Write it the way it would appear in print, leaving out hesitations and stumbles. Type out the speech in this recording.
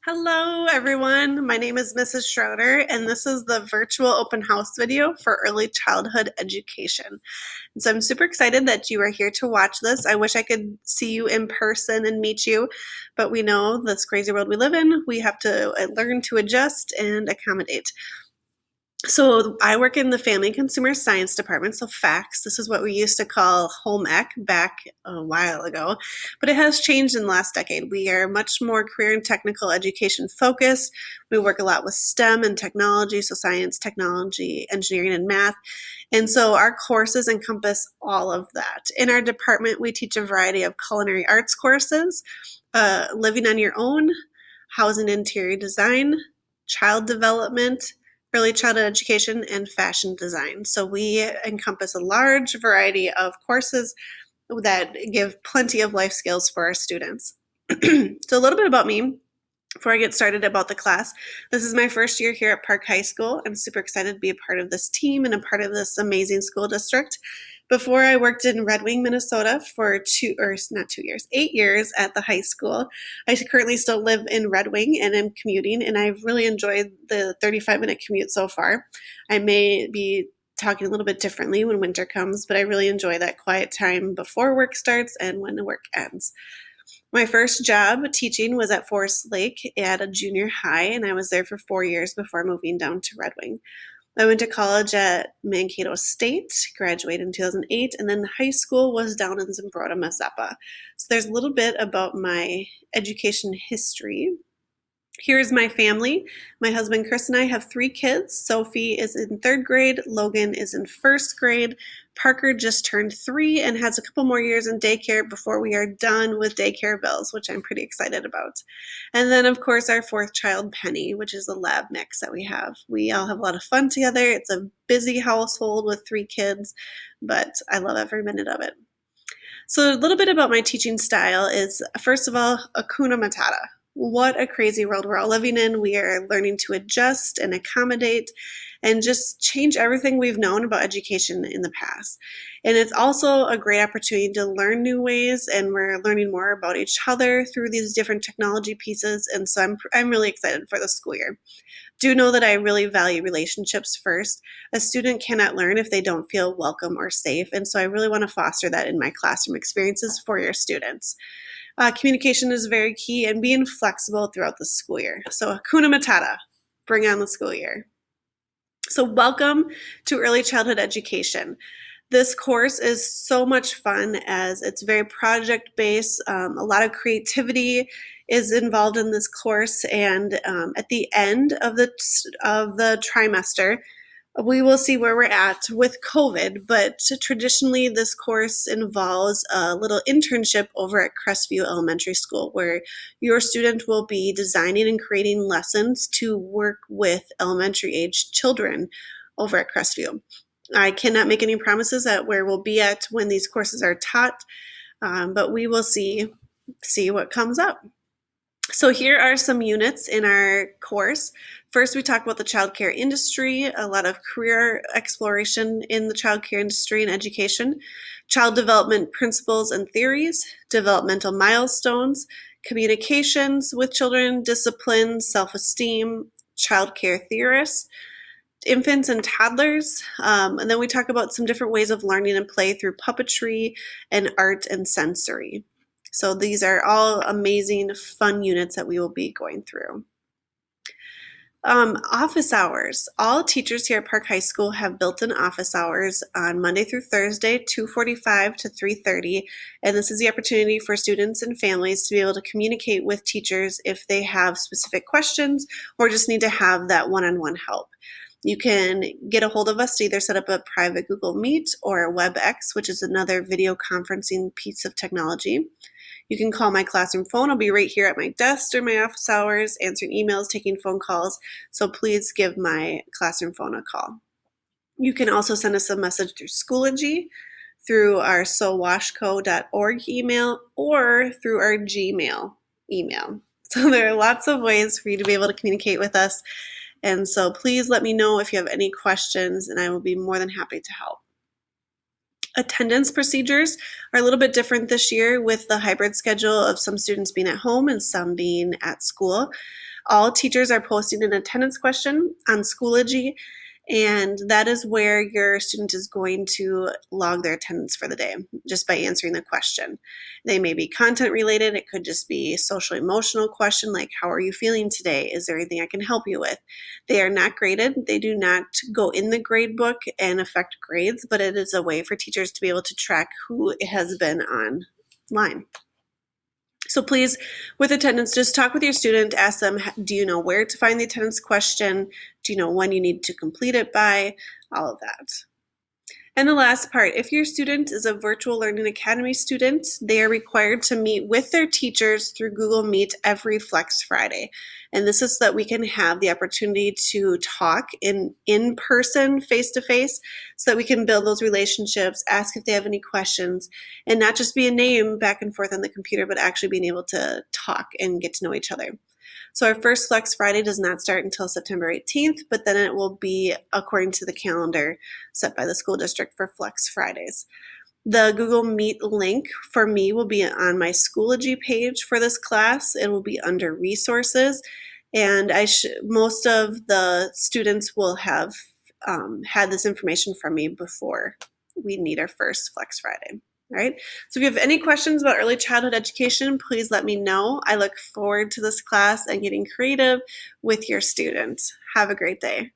Hello, everyone. My name is Mrs. Schroeder, and this is the virtual open house video for early childhood education. And so I'm super excited that you are here to watch this. I wish I could see you in person and meet you, but we know this crazy world we live in, we have to learn to adjust and accommodate. So I work in the Family and Consumer Science Department, so FACS. This is what we used to call home ec back a while ago, but it has changed in the last decade. We are much more career and technical education focused. We work a lot with STEM and technology, so science, technology, engineering, and math. And so our courses encompass all of that. In our department, we teach a variety of culinary arts courses, living on your own, housing and interior design, child development, early childhood education, and fashion design. So we encompass a large variety of courses that give plenty of life skills for our students. So a little bit about me before I get started about the class. This is my first year here at Park High School. I'm super excited to be a part of this team and a part of this amazing school district. Before I worked in Red Wing, Minnesota for 8 years at the high school. I currently still live in Red Wing and am commuting, and I've really enjoyed the 35-minute commute so far. I may be talking a little bit differently when winter comes, but I really enjoy that quiet time before work starts and when the work ends. My first job teaching was at Forest Lake at a junior high, and I was there for 4 years before moving down to Red Wing. I went to college at Mankato State, graduated in 2008, and then high school was down in Zumbrota, Mazeppa. So there's a little bit about my education history. Here's my family. My husband Chris and I have 3 kids. Sophie is in 3rd grade, Logan is in 1st grade, Parker just turned 3 and has a couple more years in daycare before we are done with daycare bills, which I'm pretty excited about. And then, of course, our 4th child, Penny, which is a lab mix that we have. We all have a lot of fun together. It's a busy household with 3 kids, but I love every minute of it. So a little bit about my teaching style is, first of all, Hakuna Matata. What a crazy world we're all living in. We are learning to adjust and accommodate and just change everything we've known about education in the past. And it's also a great opportunity to learn new ways, and we're learning more about each other through these different technology pieces. And so I'm really excited for the school year. Do know that I really value relationships first. A student cannot learn if they don't feel welcome or safe, and so I really want to foster that in my classroom experiences for your students. Communication is very key, and being flexible throughout the school year. So Hakuna Matata, bring on the school year. So welcome to early childhood education. This course is so much fun as it's very project-based. A lot of creativity is involved in this course, and at the end of the trimester, we will see where we're at with COVID, but traditionally this course involves a little internship over at Crestview Elementary School, where your student will be designing and creating lessons to work with elementary age children over at Crestview. I cannot make any promises at where we'll be at when these courses are taught, but we will see what comes up. So here are some units in our course. First, we talk about the childcare industry, a lot of career exploration in the childcare industry and education, child development principles and theories, developmental milestones, communications with children, discipline, self-esteem, childcare theorists, infants and toddlers, and then we talk about some different ways of learning and play through puppetry and art and sensory. So these are all amazing, fun units that we will be going through. Office hours. All teachers here at Park High School have built-in office hours on Monday through Thursday, 2:45 to 3:30, and this is the opportunity for students and families to be able to communicate with teachers if they have specific questions or just need to have that one-on-one help. You can get a hold of us to either set up a private Google Meet or WebEx, which is another video conferencing piece of technology. You can call my classroom phone. I'll be right here at my desk during my office hours, answering emails, taking phone calls. So please give my classroom phone a call. You can also send us a message through Schoology, through our sowashco.org email, or through our Gmail email. So there are lots of ways for you to be able to communicate with us. And so please let me know if you have any questions, and I will be more than happy to help. Attendance procedures are a little bit different this year with the hybrid schedule of some students being at home and some being at school. All teachers are posting an attendance question on Schoology, and that is where your student is going to log their attendance for the day just by answering the question. They may be content related. It could just be social emotional question like, how are you feeling today? Is there anything I can help you with? They are not graded. They do not go in the grade book and affect grades, but it is a way for teachers to be able to track who has been online. So please, with attendance, just talk with your student, ask them, do you know where to find the attendance question? Do you know when you need to complete it by? All of that. And the last part, if your student is a Virtual Learning Academy student, they are required to meet with their teachers through Google Meet every Flex Friday. And this is so that we can have the opportunity to talk in person, face-to-face, so that we can build those relationships, ask if they have any questions, and not just be a name back and forth on the computer, but actually being able to talk and get to know each other. So our first Flex Friday does not start until September 18th, but then it will be according to the calendar set by the school district for Flex Fridays. The Google Meet link for me will be on my Schoology page for this class. It will be under resources, and most of the students will have had this information from me before we need our first Flex Friday. All right. So if you have any questions about early childhood education, please let me know. I look forward to this class and getting creative with your students. Have a great day.